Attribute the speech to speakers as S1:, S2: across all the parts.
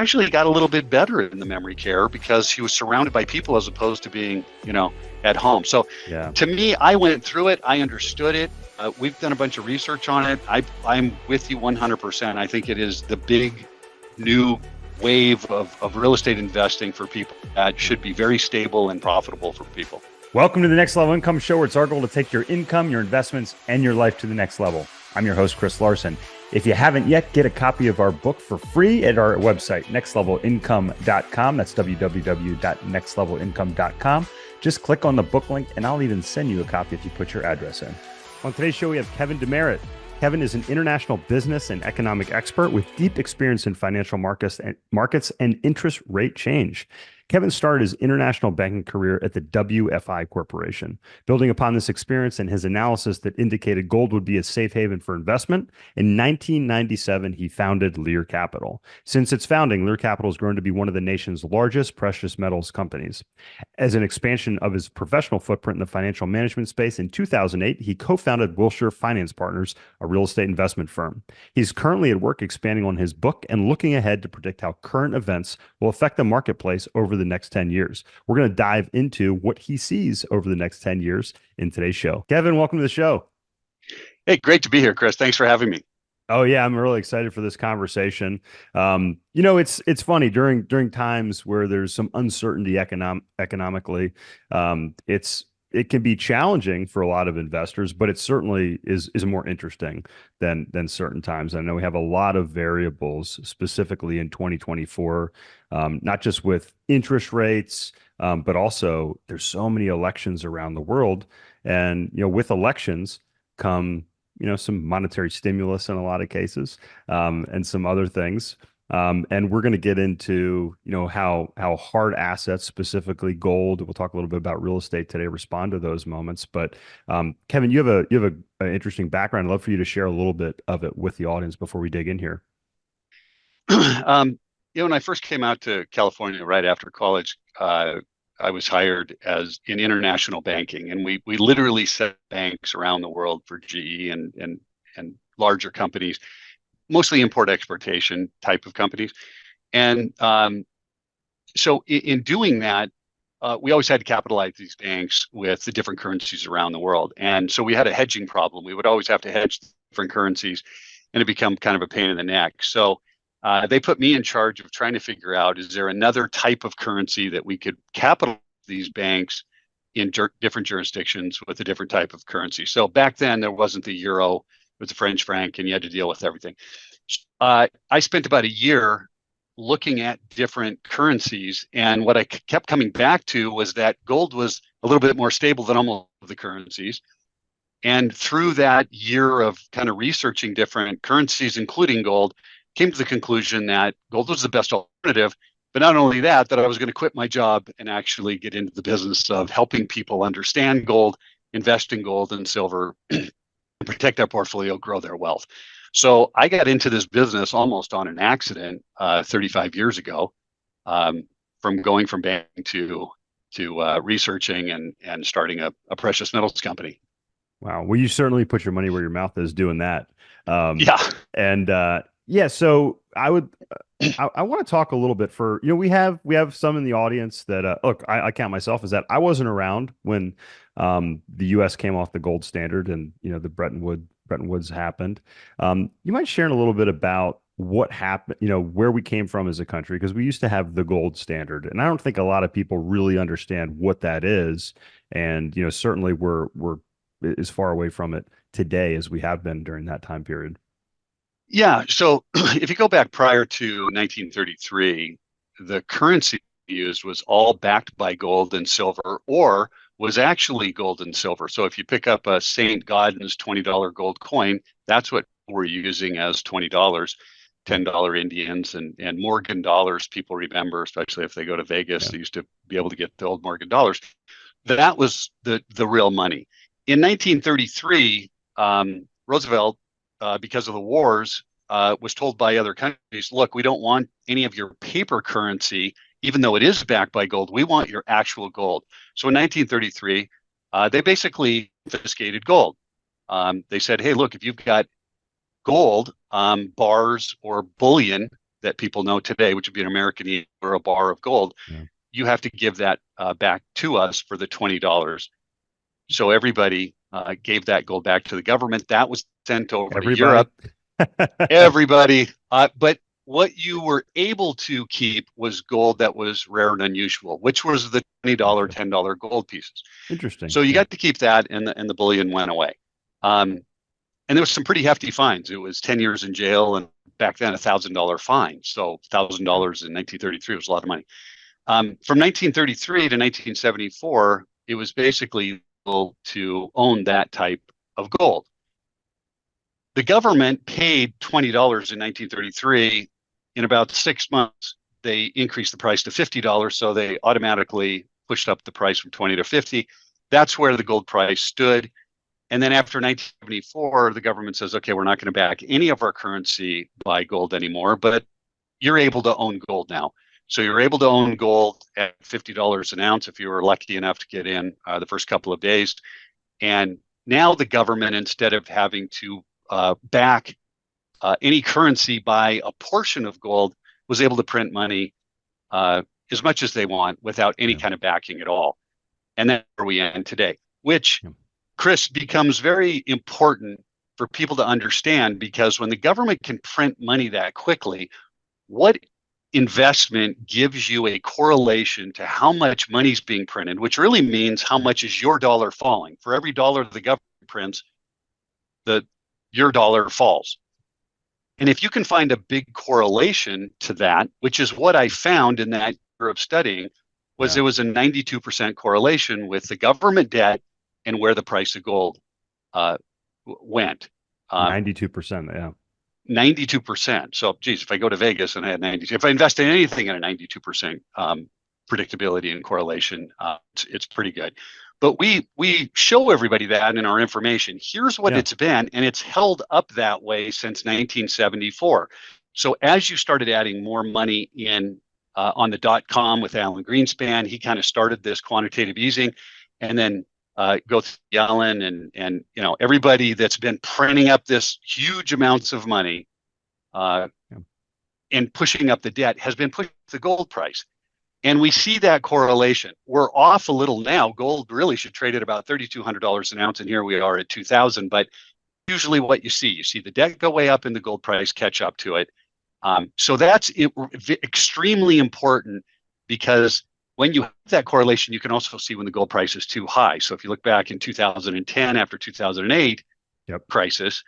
S1: actually got a little bit better in the memory care because he was surrounded by people as opposed to being, at home. So
S2: Yeah.
S1: to me, I went through it. I understood it. We've done a bunch of research on it. I'm with you 100%. I think it is the big new wave of real estate investing for people that should be very stable and profitable for people.
S2: Welcome to the Next Level Income Show, where it's our goal to take your income, your investments, and your life to the next level. I'm your host, Chris Larson. If you haven't yet, get a copy of our book for free at our website, nextlevelincome.com. That's www.nextlevelincome.com. Just click on the book link, and I'll even send you a copy if you put your address in. On today's show, we have Kevin DeMeritt. Kevin is an international business and economic expert with deep experience in financial markets and interest rate change. Kevin started his international banking career at the WFI Corporation. Building upon this experience and his analysis that indicated gold would be a safe haven for investment, in 1997, he founded Lear Capital. Since its founding, Lear Capital has grown to be one of the nation's largest precious metals companies. As an expansion of his professional footprint in the financial management space, in 2008, he co-founded Wilshire Finance Partners, a real estate investment firm. He's currently at work expanding on his book and looking ahead to predict how current events will affect the marketplace over the next 10 years. We're going to dive into what he sees over the next 10 years in today's show. Kevin, welcome to the show.
S1: Hey, great to be here, Chris. Thanks for having me.
S2: Oh yeah, I'm really excited for this conversation. It's funny during times where there's some uncertainty economically. It can be challenging for a lot of investors, but it certainly is more interesting than certain times. I know we have a lot of variables specifically in 2024, not just with interest rates, but also there's so many elections around the world, and with elections come some monetary stimulus in a lot of cases, and some other things. And we're going to get into, how hard assets, specifically gold, we'll talk a little bit about real estate today, respond to those moments. But Kevin, you have an interesting background. I'd love for you to share a little bit of it with the audience before we dig in here.
S1: When I first came out to California right after college, I was hired in international banking, and we literally set banks around the world for GE and larger companies, mostly import-exportation type of companies. And so in doing that, we always had to capitalize these banks with the different currencies around the world. And so we had a hedging problem. We would always have to hedge different currencies, and it became kind of a pain in the neck. So they put me in charge of trying to figure out, is there another type of currency that we could capitalize these banks in different jurisdictions with a different type of currency? So back then, there wasn't the euro, it was the French franc, and you had to deal with everything. I spent about a year looking at different currencies, and what I kept coming back to was that gold was a little bit more stable than almost all of the currencies. And through that year of kind of researching different currencies, including gold, came to the conclusion that gold was the best alternative. But not only that I was going to quit my job and actually get into the business of helping people understand gold, invest in gold and silver, and protect their portfolio, grow their wealth. So I got into this business almost on an accident 35 years ago, from going from banking to researching and starting a precious metals company.
S2: Wow. Well, you certainly put your money where your mouth is doing that.
S1: Yeah.
S2: And so I want to talk a little bit we have some in the audience that look, I count myself as that. I wasn't around when the U.S. came off the gold standard and the Bretton Woods happened. You mind sharing a little bit about what happened, where we came from as a country, because we used to have the gold standard, and I don't think a lot of people really understand what that is. And certainly we're as far away from it today as we have been during that time period.
S1: Yeah. So if you go back prior to 1933, the currency used was all backed by gold and silver, or was actually gold and silver. So if you pick up a St. Gaudens $20 gold coin, that's what we're using as $20, $10 Indians and Morgan dollars. People remember, especially if they go to Vegas, They used to be able to get the old Morgan dollars. That was the real money. In 1933, Roosevelt, because of the wars, was told by other countries, look, we don't want any of your paper currency, even though it is backed by gold. We want your actual gold. So in 1933, they basically confiscated gold. They said, hey, look, if you've got gold, bars or bullion, that people know today, which would be an American eagle or a bar of gold, you have to give that back to us for the $20. So everybody gave that gold back to the government. That was sent over to Europe. Everybody. But what you were able to keep was gold that was rare and unusual, which was the $20, $10 gold pieces.
S2: Interesting.
S1: So you got to keep that, and the bullion went away. And there was some pretty hefty fines. It was 10 years in jail, and back then $1,000 fine. So $1,000 in 1933 was a lot of money. From 1933 to 1974, it was basically illegal to own that type of gold. The government paid $20 in 1933. In about 6 months, they increased the price to $50, so they automatically pushed up the price from 20 to 50. That's where the gold price stood. And then after 1974, the government says, okay, we're not going to back any of our currency by gold anymore, but you're able to own gold now. So you're able to own gold at $50 an ounce if you were lucky enough to get in the first couple of days. And now the government, instead of having to back any currency by a portion of gold, was able to print money as much as they want without any kind of backing at all. And that's where we end today, which, Chris, becomes very important for people to understand, because when the government can print money that quickly, what investment gives you a correlation to how much money's being printed, which really means how much is your dollar falling. For every dollar the government prints, your dollar falls. And if you can find a big correlation to that, which is what I found in that year of studying, was there was a 92% correlation with the government debt and where the price of gold went.
S2: 92%, yeah.
S1: 92%. So, geez, if I go to Vegas and I had 92, if I invest in anything at a 92% predictability and correlation, it's pretty good. But we show everybody that in our information. Here's what it's been, and it's held up that way since 1974. So as you started adding more money in on the .com with Alan Greenspan, he kind of started this quantitative easing, and then go through Yellen and everybody that's been printing up this huge amounts of money and pushing up the debt has been pushing the gold price. And we see that correlation. We're off a little now. Gold really should trade at about $3,200 an ounce, and here we are at 2,000. But usually what you see the debt go way up and the gold price catch up to it. So that's extremely important, because when you have that correlation, you can also see when the gold price is too high. So if you look back in 2010, after 2008 crisis,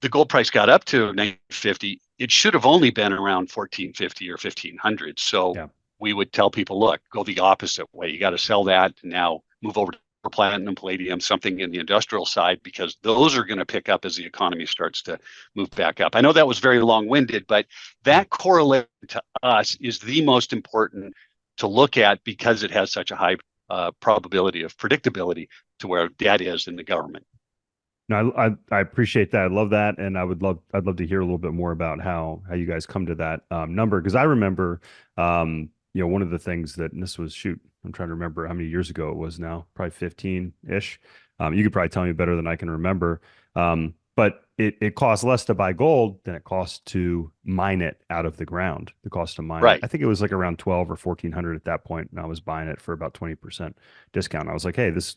S1: the gold price got up to $950. It should have only been around $1,450 or $1,500. So we would tell people, look, go the opposite way. You got to sell that and now move over to platinum, palladium, something in the industrial side, because those are going to pick up as the economy starts to move back up. I know that was very long-winded, but that correlation to us is the most important to look at, because it has such a high probability of predictability to where debt is in the government.
S2: No, I appreciate that. I love that, and I'd love to hear a little bit more about how you guys come to that number, because I remember one of the things that, and this was, I'm trying to remember how many years ago it was now, probably 15-ish. You could probably tell me better than I can remember. But it costs less to buy gold than it costs to mine it out of the ground. The cost to mine it. I think it was like around 12 or 1,400 at that point, and I was buying it for about 20% discount. I was like, hey, this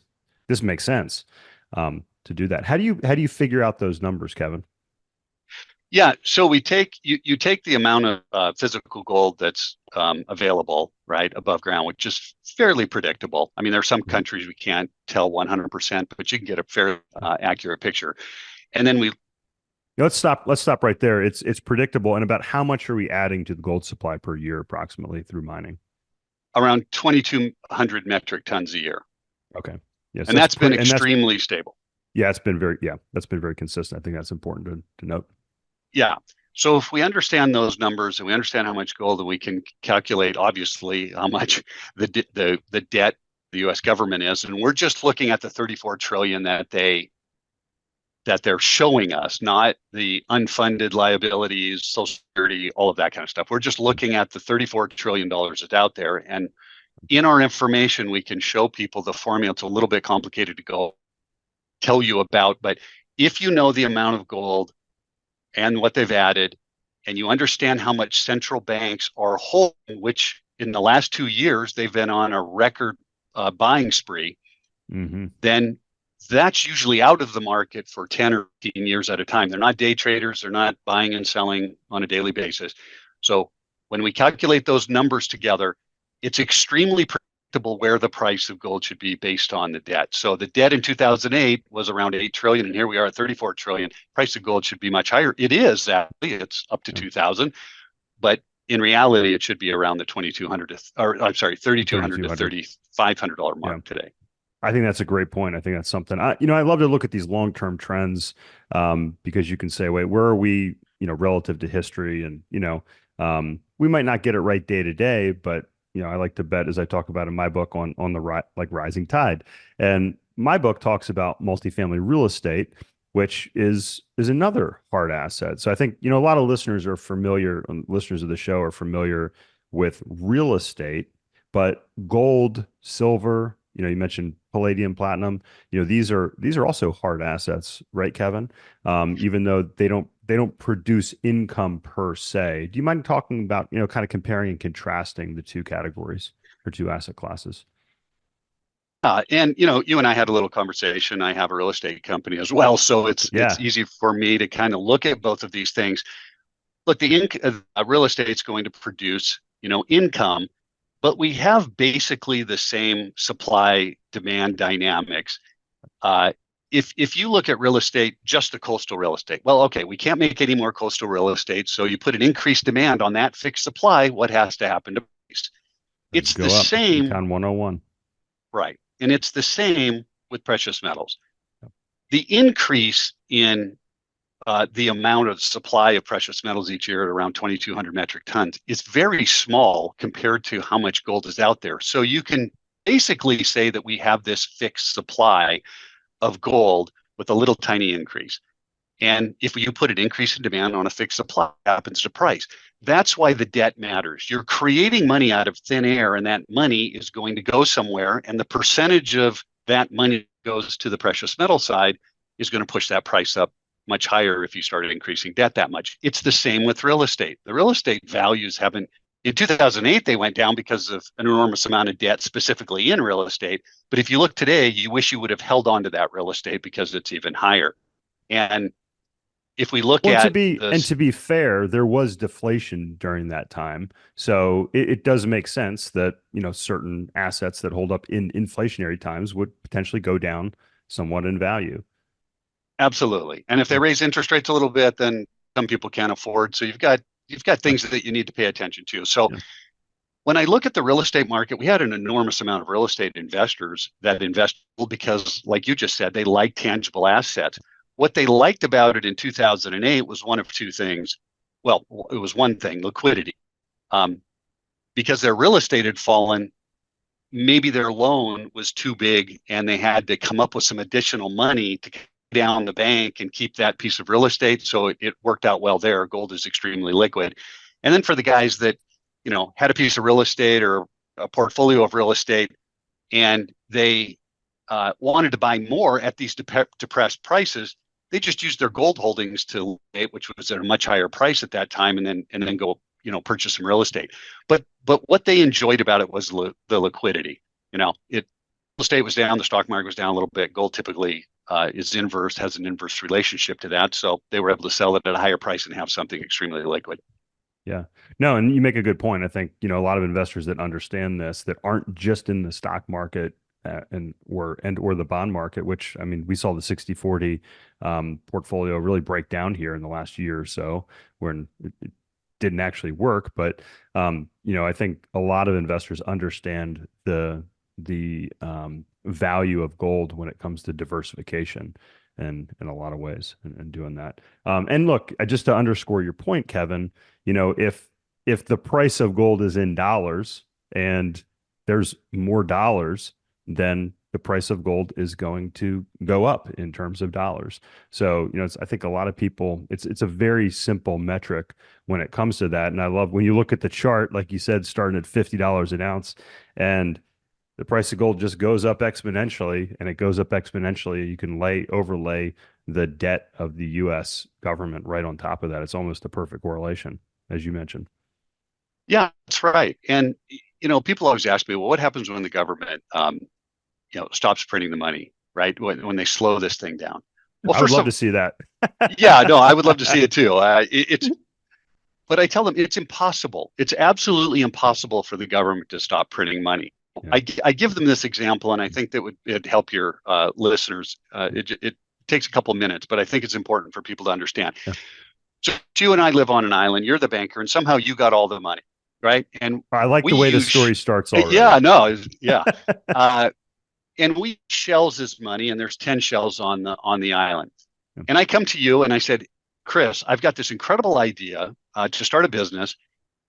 S2: makes sense to do that. How do you figure out those numbers, Kevin?
S1: Yeah, so we take you take the amount of physical gold that's available right above ground, which is fairly predictable. I mean, there are some countries we can't tell 100%, but you can get a fairly accurate picture. And then
S2: let's stop right there. It's predictable. And about how much are we adding to the gold supply per year, approximately, through mining?
S1: Around 2,200 metric tons a year.
S2: Okay. Yes,
S1: and that's been extremely stable.
S2: Yeah, that's been very consistent. I think that's important to note.
S1: Yeah. So if we understand those numbers and we understand how much gold, and we can calculate, obviously, how much the debt the U.S. government is, and we're just looking at the 34 trillion that they're showing us, not the unfunded liabilities, Social Security, all of that kind of stuff. We're just looking at the $34 trillion that's out there. And in our information, we can show people the formula. It's a little bit complicated to go tell you about, but if you know the amount of gold and what they've added, and you understand how much central banks are holding, which in the last 2 years, they've been on a record buying spree, then that's usually out of the market for 10 or 15 years at a time. They're not day traders. They're not buying and selling on a daily basis. So when we calculate those numbers together, it's extremely predictable where the price of gold should be based on the debt. So the debt in 2008 was around 8 trillion, and here we are at 34 trillion. Price of gold should be much higher. It is actually, it's up to 2,000, but in reality, it should be around the 2,200 or I'm sorry, 3,200 to $3,500 mark today.
S2: I think that's a great point. I think that's something I love to look at these long-term trends, because you can say, wait, where are we, relative to history? And, we might not get it right day to day, but, I like to bet, as I talk about in my book, on the rising tide. And my book talks about multifamily real estate, which is another hard asset. So I think, a lot of listeners of the show are familiar with real estate, but gold, silver, you mentioned palladium, platinum, these are also hard assets, right, Kevin? Even though they don't produce income per se. Do you mind talking about, kind of comparing and contrasting the two categories or two asset classes?
S1: And you and I had a little conversation. I have a real estate company as well, so it's easy for me to kind of look at both of these things. Look, the real estate's going to produce, income, but we have basically the same supply demand dynamics. If you look at real estate, just the coastal real estate, well, okay, we can't make any more coastal real estate, so you put an increased demand on that fixed supply. What has to happen to price? It's the same.
S2: Econ 101.
S1: Right. And it's the same with precious metals. The increase in the amount of supply of precious metals each year at around 2,200 metric tons is very small compared to how much gold is out there. So you can basically say that we have this fixed supply of gold with a little tiny increase. And if you put an increase in demand on a fixed supply, it happens to price. That's why the debt matters. You're creating money out of thin air, and that money is going to go somewhere. And the percentage of that money goes to the precious metal side is going to push that price up much higher if you started increasing debt that much. It's the same with real estate. The real estate values haven't, in 2008, they went down because of an enormous amount of debt, specifically in real estate. But if you look today, you wish you would have held on to that real estate because it's even higher. And if we look at
S2: to be fair, there was deflation during that time. So it does make sense that, certain assets that hold up in inflationary times would potentially go down somewhat in value.
S1: Absolutely. And if they raise interest rates a little bit, then some people can't afford. So you've got things that you need to pay attention to. So when I look at the real estate market, we had an enormous amount of real estate investors that invest because, like you just said, they like tangible assets. What they liked about it in 2008 was one of two things. Well, it was one thing, liquidity. Because their real estate had fallen, maybe their loan was too big and they had to come up with some additional money to down the bank and keep that piece of real estate. So it worked out well there. Gold is extremely liquid. And then for the guys that, had a piece of real estate or a portfolio of real estate, and they wanted to buy more at these depressed prices, they just used their gold holdings to, which was at a much higher price at that time, and then go, purchase some real estate. But what they enjoyed about it was the liquidity. Real estate was down, the stock market was down a little bit. Gold typically has an inverse relationship to that. So they were able to sell it at a higher price and have something extremely liquid.
S2: Yeah, no, and you make a good point. I think, a lot of investors that understand this, that aren't just in the stock market or the bond market, which, I mean, we saw the 60-40 portfolio really break down here in the last year or so, when it didn't actually work. But, I think a lot of investors understand the value of gold when it comes to diversification and in a lot of ways and doing that. And look, just to underscore your point, Kevin, if the price of gold is in dollars and there's more dollars, then the price of gold is going to go up in terms of dollars. So, I think a lot of people, it's a very simple metric when it comes to that. And I love when you look at the chart, like you said, starting at $50 an ounce, and the price of gold just goes up exponentially, and it goes up exponentially. You can overlay the debt of the U.S. government right on top of that. It's almost a perfect correlation, as you mentioned.
S1: Yeah, that's right. And people always ask me, well, what happens when the government, stops printing the money, right? When they slow this thing down. Well,
S2: I would
S1: first
S2: love
S1: of
S2: to see that.
S1: yeah, no, I would love to see it too. But I tell them it's impossible. It's absolutely impossible for the government to stop printing money.
S2: Yeah.
S1: I give them this example, and I think that it'd help your listeners. It takes a couple of minutes, but I think it's important for people to understand.
S2: Yeah.
S1: So you and I live on an island. You're the banker, and somehow you got all the money, right? And
S2: I like
S1: we
S2: the way the
S1: use,
S2: story starts already.
S1: yeah, no, yeah. And we use shells as money, and there's 10 shells on the island.
S2: Yeah.
S1: And I come to you and I said, Chris, I've got this incredible idea to start a business.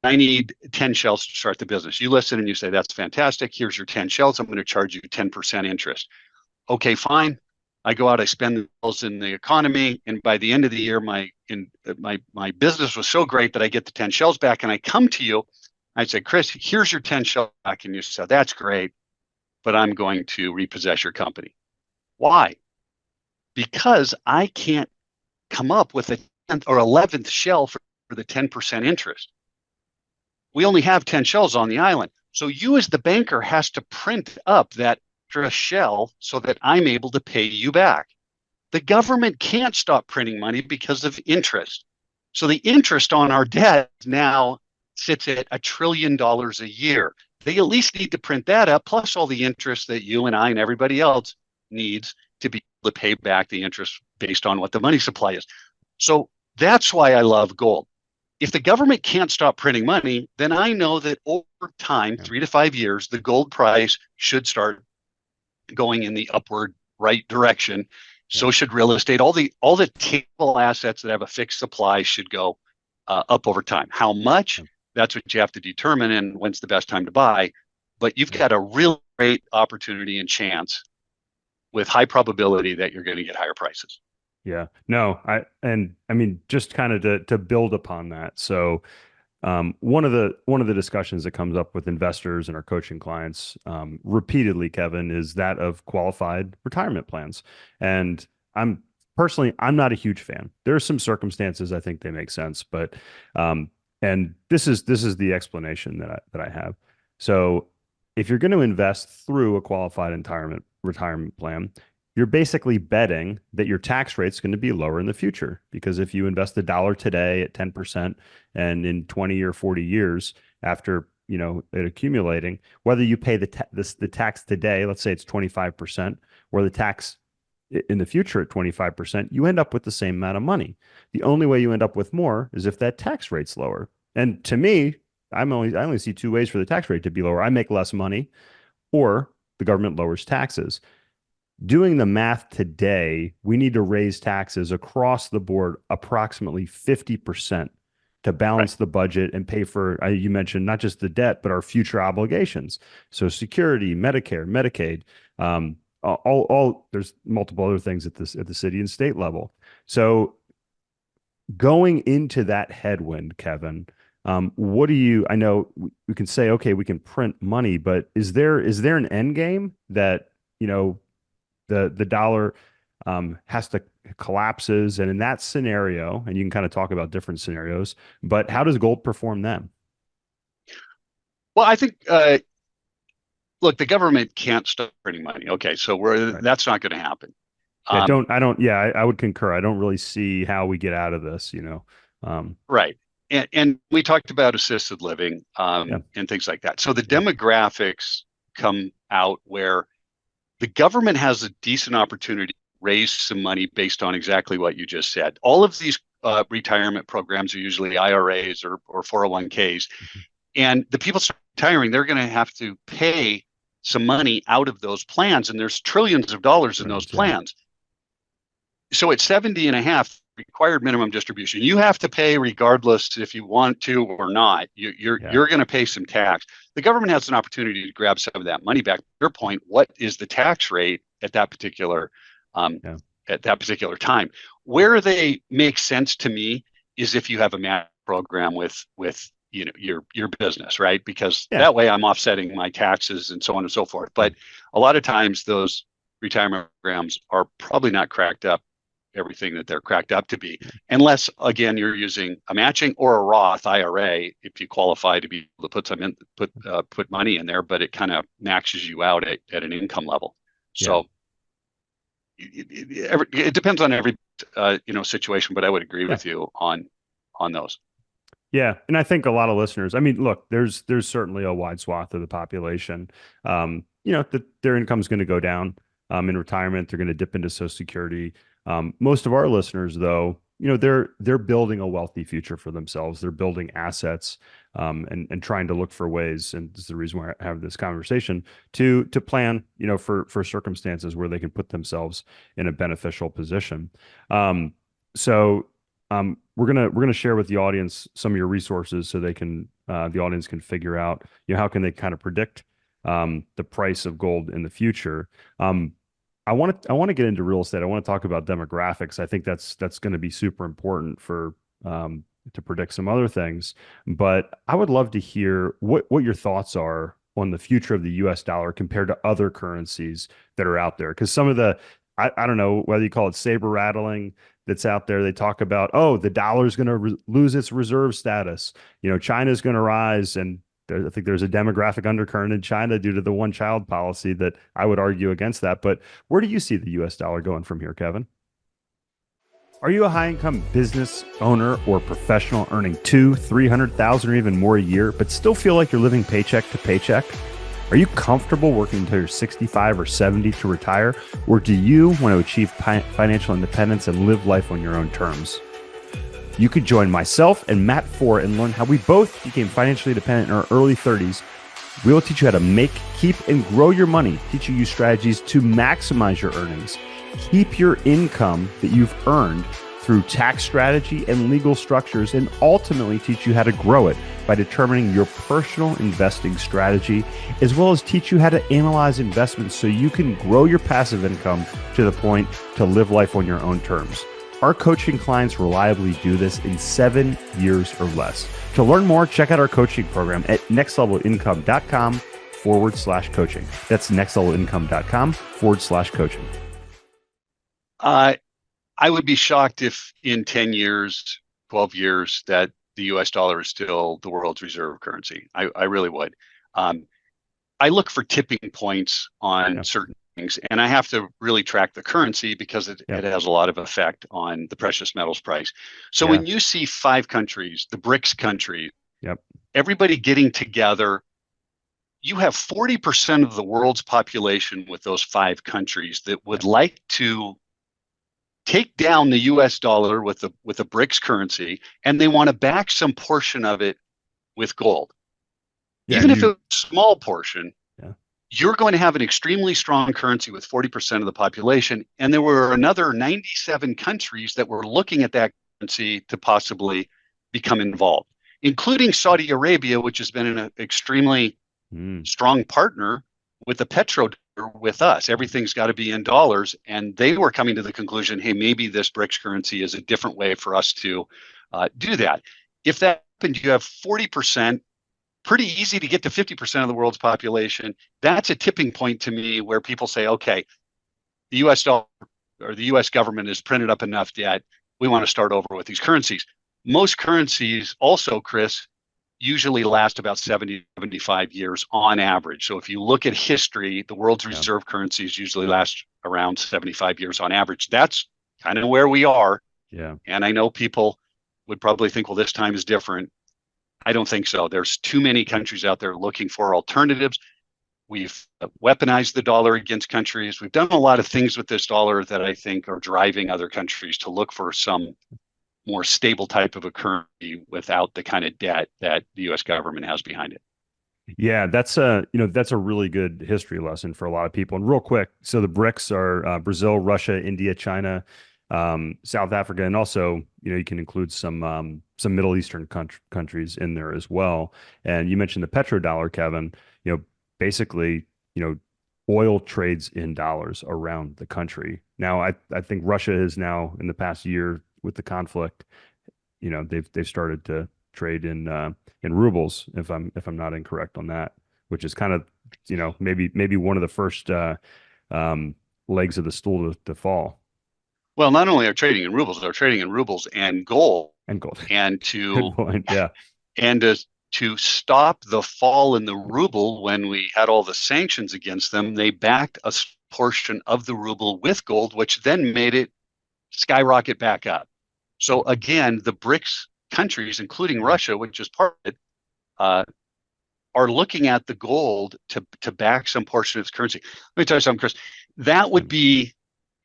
S1: I need 10 shells to start the business. You listen and you say, that's fantastic. Here's your 10 shells. I'm going to charge you 10% interest. Okay, fine. I go out, I spend the shells in the economy. And by the end of the year, my business was so great that I get the 10 shells back. And I come to you. I say, Chris, here's your 10 shells back. And you say, that's great, but I'm going to repossess your company. Why? Because I can't come up with a 10th or 11th shell for the 10% interest. We only have 10 shells on the island. So you as the banker has to print up that extra shell so that I'm able to pay you back. The government can't stop printing money because of interest. So the interest on our debt now sits at $1 trillion a year. They at least need to print that up, plus all the interest that you and I and everybody else needs to be able to pay back the interest based on what the money supply is. So that's why I love gold. If the government can't stop printing money, then I know that over time, 3 to 5 years, the gold price should start going in the upward right direction. So should real estate. All the tangible assets that have a fixed supply should go up over time. How much? That's what you have to determine, and when's the best time to buy. But you've got a real great opportunity and chance with high probability that you're going to get higher prices.
S2: Yeah, no, I mean, just kind of to build upon that. So, one of the discussions that comes up with investors and our coaching clients, repeatedly, Kevin, is that of qualified retirement plans. And I'm not a huge fan. There are some circumstances I think they make sense, but, and this is the explanation that I have. So, if you're going to invest through a qualified retirement plan, you're basically betting that your tax rate is going to be lower in the future, because if you invest $1 today at 10% and in 20 or 40 years after it accumulating, whether you pay the tax today, let's say it's 25%, or the tax in the future at 25%, you end up with the same amount of money. The only way you end up with more is if that tax rate's lower. And to me, I only see two ways for the tax rate to be lower. I make less money, or the government lowers taxes. Doing the math today, we need to raise taxes across the board approximately 50% to balance the budget and pay for, you mentioned, not just the debt, but our future obligations. So security, Medicare, Medicaid, there's multiple other things at the city and state level. So going into that headwind, Kevin, I know we can say, okay, we can print money, but is there an end game that, the dollar has to collapses, and in that scenario, and you can kind of talk about different scenarios, but how does gold perform then?
S1: Well, I think look, the government can't stop printing money. Okay, so that's not going to happen.
S2: I would concur. I don't really see how we get out of this,
S1: Right. And we talked about assisted living and things like that. So the demographics come out where the government has a decent opportunity to raise some money based on exactly what you just said. All of these retirement programs are usually IRAs or 401ks. Mm-hmm. And the people retiring, they're going to have to pay some money out of those plans. And there's trillions of dollars in those plans. So at 70 and a half required minimum distribution, you have to pay regardless if you want to or not. You're going to pay some tax. The government has an opportunity to grab some of that money back. To your point, what is the tax rate at that particular time? Where they make sense to me is if you have a match program with your business, right? Because that way I'm offsetting my taxes and so on and so forth. But a lot of times those retirement programs are probably not cracked up everything that they're cracked up to be, unless again you're using a matching or a Roth IRA if you qualify to be able to put money in there, but it kind of maxes you out at an income level.
S2: Yeah.
S1: So it depends on every situation, but I would agree with you on those.
S2: Yeah, and I think a lot of listeners, I mean, look, there's certainly a wide swath of the population, that their income is going to go down in retirement. They're going to dip into Social Security. Most of our listeners, though, they're building a wealthy future for themselves. They're building assets, and trying to look for ways, and this is the reason why I have this conversation, to plan, for circumstances where they can put themselves in a beneficial position. So we're gonna share with the audience some of your resources so the audience can figure out, how can they kind of predict the price of gold in the future. I want to get into real estate. I want to talk about demographics. I think that's going to be super important for to predict some other things. But I would love to hear what your thoughts are on the future of the U.S. dollar compared to other currencies that are out there. Because some of I don't know whether you call it saber rattling that's out there. They talk about, oh, the dollar is going to lose its reserve status. China's going to rise, and I think there's a demographic undercurrent in China due to the one-child policy that I would argue against that. But where do you see the U.S. dollar going from here, Kevin? Are you a high-income business owner or professional earning $200,000-$300,000 or even more a year, but still feel like you're living paycheck to paycheck? Are you comfortable working until you're 65 or 70 to retire? Or do you want to achieve financial independence and live life on your own terms? You could join myself and Matt Four and learn how we both became financially independent in our early 30s. We will teach you how to make, keep, and grow your money, teaching you strategies to maximize your earnings, keep your income that you've earned through tax strategy and legal structures, and ultimately teach you how to grow it by determining your personal investing strategy, as well as teach you how to analyze investments so you can grow your passive income to the point to live life on your own terms. Our coaching clients reliably do this in 7 years or less. To learn more, check out our coaching program at nextlevelincome.com/coaching. That's nextlevelincome.com/coaching.
S1: I would be shocked if in 10 years, 12 years, that the US dollar is still the world's reserve currency. I really would. I look for tipping points on certain things, and I have to really track the currency because it has a lot of effect on the precious metals price. So when you see 5 countries, the BRICS countries, everybody getting together, you have 40% of the world's population with those 5 countries that would like to take down the US dollar with the BRICS currency, and they want to back some portion of it with gold. Even if it's a small portion, you're going to have an extremely strong currency with 40% of the population. And there were another 97 countries that were looking at that currency to possibly become involved, including Saudi Arabia, which has been an extremely strong partner with the petrodollar with us. Everything's got to be in dollars. And they were coming to the conclusion, hey, maybe this BRICS currency is a different way for us to do that. If that happened, you have 40%, pretty easy to get to 50% of the world's population. That's a tipping point to me where people say, okay, the US dollar or the US government has printed up enough debt. We want to start over with these currencies. Most currencies also, Chris, usually last about 70, 75 years on average. So if you look at history, the world's reserve currencies usually last around 75 years on average. That's kind of where we are.
S2: Yeah.
S1: And I know people would probably think, well, this time is different. I don't think so. There's too many countries out there looking for alternatives. We've weaponized the dollar against countries. We've done a lot of things with this dollar that I think are driving other countries to look for some more stable type of a currency without the kind of debt that the U.S. government has behind it.
S2: Yeah, that's a really good history lesson for a lot of people. And real quick, so the BRICS are Brazil, Russia, India, China, South Africa, and also you can include some Middle Eastern countries in there as well. And you mentioned the petrodollar, Kevin. Basically, oil trades in dollars around the country. Now, I think Russia is now, in the past year with the conflict, they've started to trade in rubles, if I'm not incorrect on that, which is kind of maybe one of the first legs of the stool to fall.
S1: Well, not only are trading in rubles, they're trading in rubles and gold,
S2: and gold.
S1: and
S2: Good
S1: to
S2: point. Yeah.
S1: and to stop the fall in the ruble when we had all the sanctions against them, they backed a portion of the ruble with gold, which then made it skyrocket back up. So again, the BRICS countries, including Russia, which is part of it, uh, are looking at the gold to back some portion of its currency. Let me tell you something, Chris. That would be,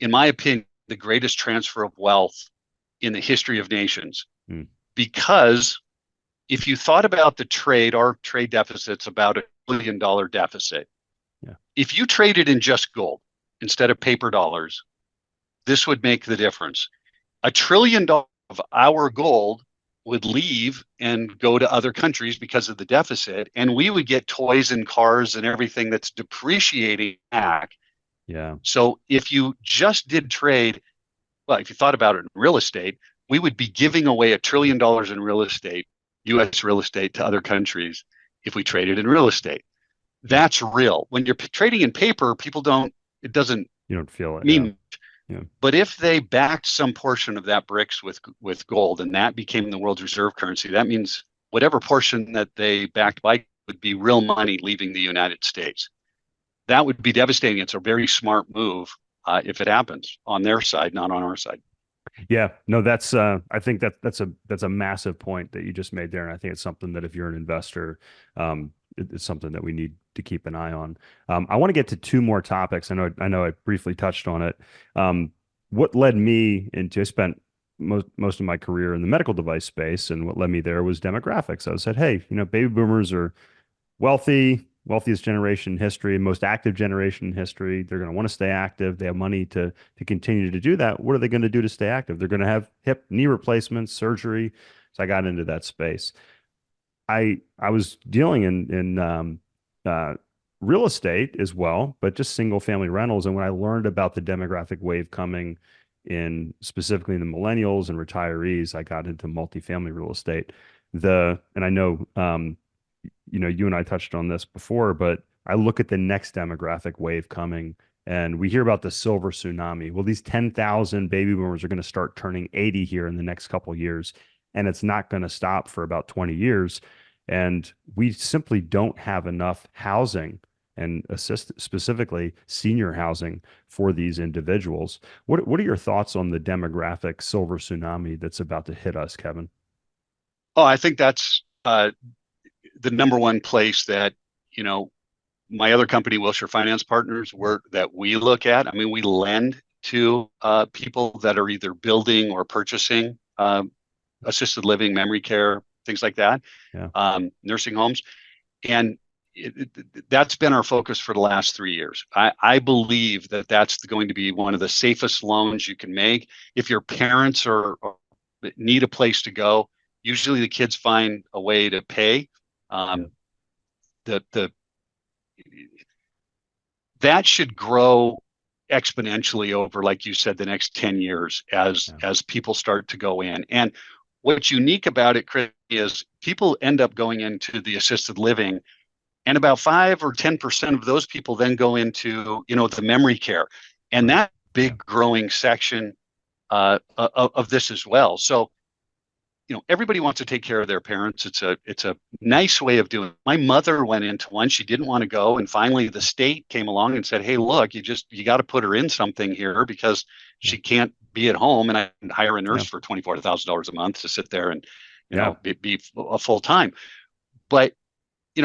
S1: in my opinion, the greatest transfer of wealth in the history of nations.
S2: Mm.
S1: Because if you thought about our trade deficit's about $1 billion deficit.
S2: Yeah.
S1: If you traded in just gold instead of paper dollars, this would make the difference. $1 trillion of our gold would leave and go to other countries because of the deficit, and we would get toys and cars and everything that's depreciating back.
S2: Yeah.
S1: So if you just did trade, well, if you thought about it in real estate, we would be giving away $1 trillion in real estate, U.S. real estate, to other countries if we traded in real estate. That's real. When you're trading in paper, it doesn't
S2: You don't feel it.
S1: mean.
S2: Yeah.
S1: But if they backed some portion of that BRICS with gold, and that became the world's reserve currency, that means whatever portion that they backed by would be real money leaving the United States. That would be devastating. It's a very smart move if it happens on their side, not on our side.
S2: Yeah, no, that's I think that's a massive point that you just made there, and I think it's something that if you're an investor, it's something that we need to keep an eye on. I want to get to two more topics. I know I briefly touched on it. What led me into I spent most of my career in the medical device space, and what led me there was demographics. I said, hey, baby boomers are wealthiest generation in history, most active generation in history. They're going to want to stay active. They have money to continue to do that. What are they going to do to stay active? They're going to have hip, knee replacements, surgery. So I got into that space. I was dealing in real estate as well, but just single family rentals. And when I learned about the demographic wave coming in, specifically in the millennials and retirees, I got into multifamily real estate. And I know you and I touched on this before, but I look at the next demographic wave coming, and we hear about the silver tsunami. Well, these 10,000 baby boomers are going to start turning 80 here in the next couple of years, and it's not going to stop for about 20 years. And we simply don't have enough housing, and specifically senior housing, for these individuals. What are your thoughts on the demographic silver tsunami that's about to hit us, Kevin?
S1: Oh, I think that's the number one place that, my other company, Wilshire Finance Partners, that we look at. I mean, we lend to people that are either building or purchasing assisted living, memory care, things like that, nursing homes. And that's been our focus for the last 3 years. I believe that that's going to be one of the safest loans you can make. If your parents need a place to go, usually the kids find a way to pay. That should grow exponentially over, like you said, the next 10 years as people start to go in. And what's unique about it, Chris, is people end up going into the assisted living, and about 5 or 10% of those people then go into, the memory care, and that big growing section of this as well. So, everybody wants to take care of their parents. It's a nice way of doing it. My mother went into one. She didn't want to go. And finally the state came along and said, hey, look, you got to put her in something here because she can't be at home. And I hire a nurse for $24,000 a month to sit there and, be a full time. But,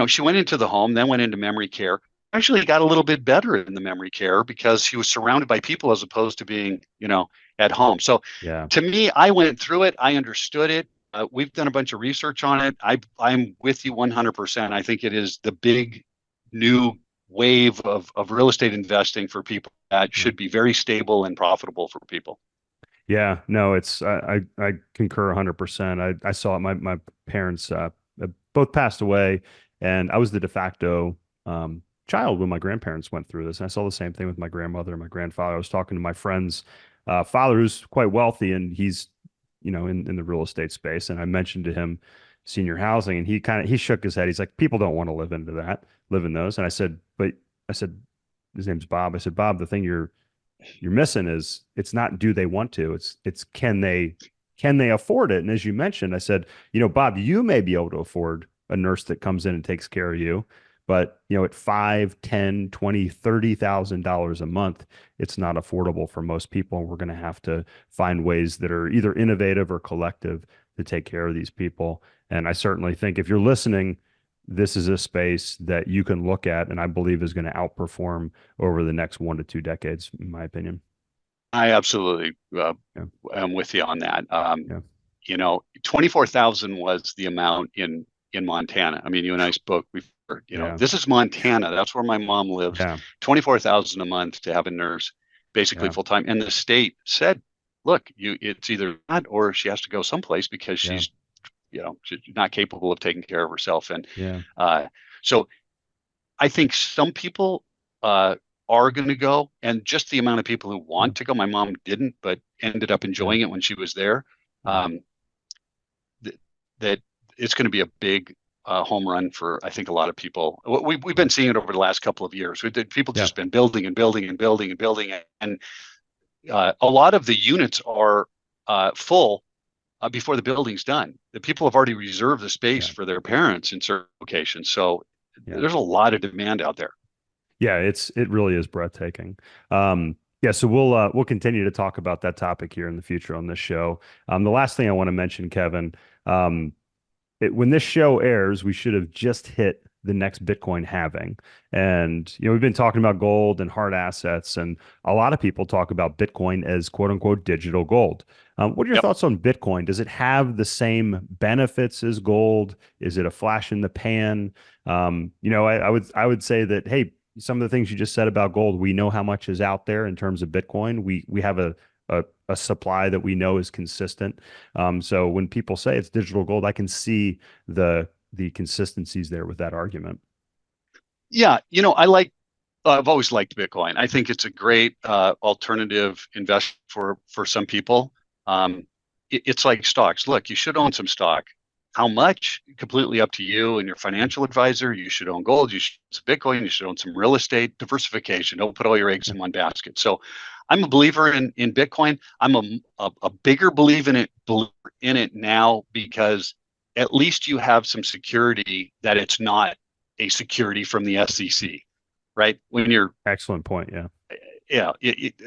S1: she went into the home, then went into memory care. Actually got a little bit better in the memory care because she was surrounded by people as opposed to being, at home. So to me, I went through it. I understood it. We've done a bunch of research on it. I'm with you 100%. I think it is the big new wave of real estate investing for people that should be very stable and profitable for people.
S2: Yeah, no, I concur 100%. I saw it. My parents both passed away, and I was the de facto child when my grandparents went through this. And I saw the same thing with my grandmother and my grandfather. I was talking to my friend's father, who's quite wealthy, and he's in the real estate space. And I mentioned to him senior housing, and he shook his head. He's like, people don't want to live in those. And I said, his name's Bob. I said, Bob, the thing you're you're missing is it's not do they want to, it's can they afford it? And as you mentioned, I said, Bob, you may be able to afford a nurse that comes in and takes care of you, but at 5, 10, 20, $30,000 a month, it's not affordable for most people. And we're going to have to find ways that are either innovative or collective to take care of these people. And I certainly think if you're listening, this is a space that you can look at and I believe is going to outperform over the next 1 to 2 decades, in my opinion.
S1: I absolutely
S2: Yeah.
S1: am with you on that.
S2: Yeah.
S1: 24,000 was the amount in Montana. I mean, you and I spoke before.
S2: Yeah.
S1: This is Montana. That's where my mom lives.
S2: Yeah.
S1: 24,000 a month to have a nurse, basically
S2: Yeah.
S1: full time. And the state said, look, it's either that or she has to go someplace because
S2: Yeah.
S1: she's not capable of taking care of herself. And
S2: Yeah.
S1: so I think some people are going to go, and just the amount of people who
S2: Yeah.
S1: want to go. My mom didn't, but ended up enjoying it when she was there.
S2: Yeah.
S1: That it's going to be a big home run for, I think, a lot of people. We've been seeing it over the last couple of years. People
S2: Yeah.
S1: just been building and building and building and building, and a lot of the units are full before the building's done. The people have already reserved the space
S2: Yeah.
S1: for their parents in certain locations. So
S2: Yeah.
S1: there's a lot of demand out there.
S2: Yeah, it really is breathtaking. Yeah, so we'll continue to talk about that topic here in the future on this show. The last thing I want to mention, Kevin, um, when this show airs, we should have just hit the next Bitcoin halving. And, we've been talking about gold and hard assets, and a lot of people talk about Bitcoin as quote unquote digital gold. What are your
S1: Yep.
S2: thoughts on Bitcoin? Does it have the same benefits as gold? Is it a flash in the pan? I would say that, hey, some of the things you just said about gold, we know how much is out there in terms of Bitcoin. We have a supply that we know is consistent. So when people say it's digital gold, I can see the consistencies there with that argument.
S1: Yeah, I've always liked Bitcoin. I think it's a great alternative investment for some people. It's like stocks. Look, you should own some stock. How much? Completely up to you and your financial advisor. You should own gold. You should own some Bitcoin. You should own some real estate. Diversification. Don't put all your eggs in one basket. So, I'm a believer in Bitcoin. I'm a bigger believer in it now because at least you have some security that it's not a security from the SEC, right? When you're
S2: Excellent point. Yeah.
S1: Yeah,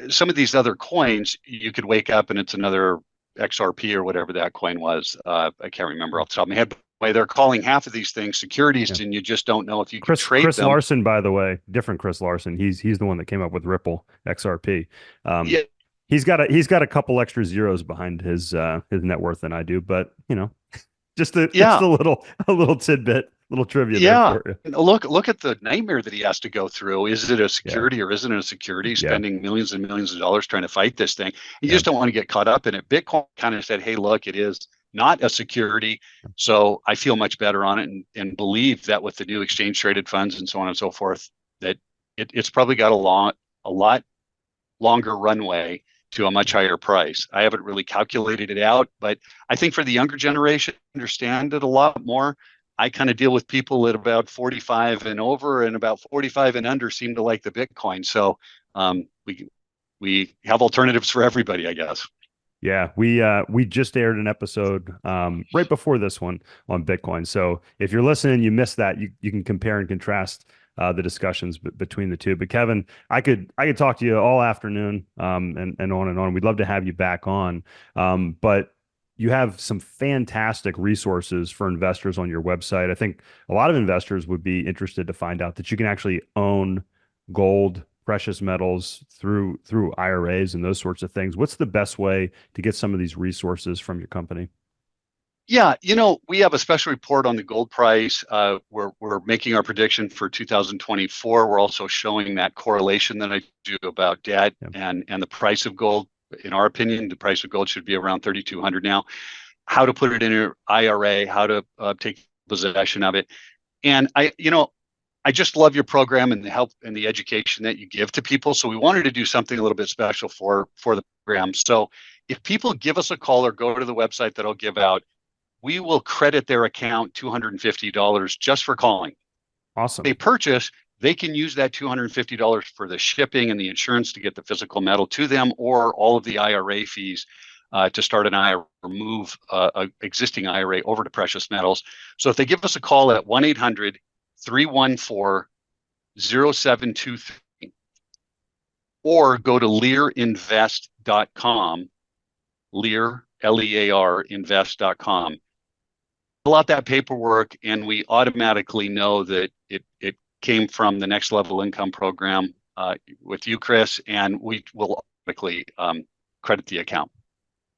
S1: some of these other coins, you could wake up and it's another XRP or whatever that coin was. I can't remember off the top of my head. But they're calling half of these things securities,
S2: Yeah.
S1: and you just don't know if you can
S2: Chris
S1: trade them.
S2: Larson, by the way, different Chris Larson. He's the one that came up with Ripple XRP.
S1: Yeah,
S2: He's got a couple extra zeros behind his net worth than I do, but just a little tidbit, little trivia
S1: yeah.
S2: there for you.
S1: Look at the nightmare that he has to go through. Is it a security or isn't it a security? Spending millions and millions of dollars trying to fight this thing. You just don't want to get caught up in it. Bitcoin kind of said, "Hey, look, it is not a security." So I feel much better on it and believe that with the new exchange traded funds and so on and so forth, that it's probably got a lot longer runway to a much higher price. I haven't really calculated it out, but I think for the younger generation, understand it a lot more. I kind of deal with people at about 45 and over, and about 45 and under seem to like the Bitcoin. So we have alternatives for everybody, I guess.
S2: Yeah, we just aired an episode right before this one on Bitcoin. So if you're listening, you missed that. You can compare and contrast the discussions between the two. But Kevin, I could talk to you all afternoon and on and on. We'd love to have you back on. But you have some fantastic resources for investors on your website. I think a lot of investors would be interested to find out that you can actually own gold, precious metals through IRAs and those sorts of things. What's the best way to get some of these resources from your company?
S1: Yeah, we have a special report on the gold price. We're making our prediction for 2024. We're also showing that correlation that I do about debt and the price of gold. In our opinion, the price of gold should be around 3,200 now. How to put it in your IRA, how to take possession of it, and I just love your program and the help and the education that you give to people. So we wanted to do something a little bit special for the program. So if people give us a call or go to the website that I'll give out, we will credit their account $250 just for calling.
S2: Awesome.
S1: They purchase, they can use that $250 for the shipping and the insurance to get the physical metal to them, or all of the IRA fees to start an IRA or move an existing IRA over to precious metals. So if they give us a call at 1-800-314-0723 or go to learinvest.com, Lear, L-E-A-R, invest.com, fill out that paperwork, and we automatically know that it came from the Next Level Income program with you, Chris, and we will automatically credit the account.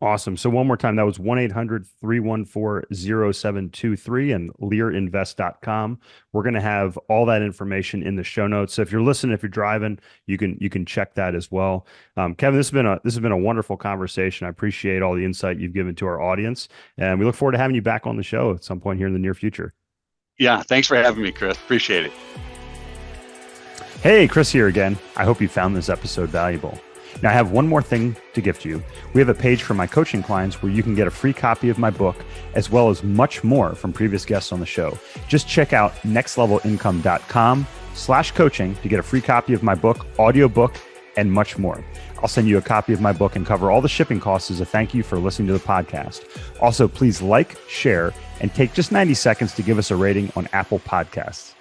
S2: Awesome. So one more time, that was 1-800-314-0723 and learinvest.com. We're going to have all that information in the show notes. So if you're listening, if you're driving, you can check that as well. Kevin, this has been a wonderful conversation. I appreciate all the insight you've given to our audience, and we look forward to having you back on the show at some point here in the near future. Yeah,
S1: thanks for having me, Chris. Appreciate it.
S2: Hey, Chris here again. I hope you found this episode valuable. Now, I have one more thing to gift you. We have a page for my coaching clients where you can get a free copy of my book, as well as much more from previous guests on the show. Just check out nextlevelincome.com/coaching to get a free copy of my book, audiobook, and much more. I'll send you a copy of my book and cover all the shipping costs as a thank you for listening to the podcast. Also, please like, share, and take just 90 seconds to give us a rating on Apple Podcasts.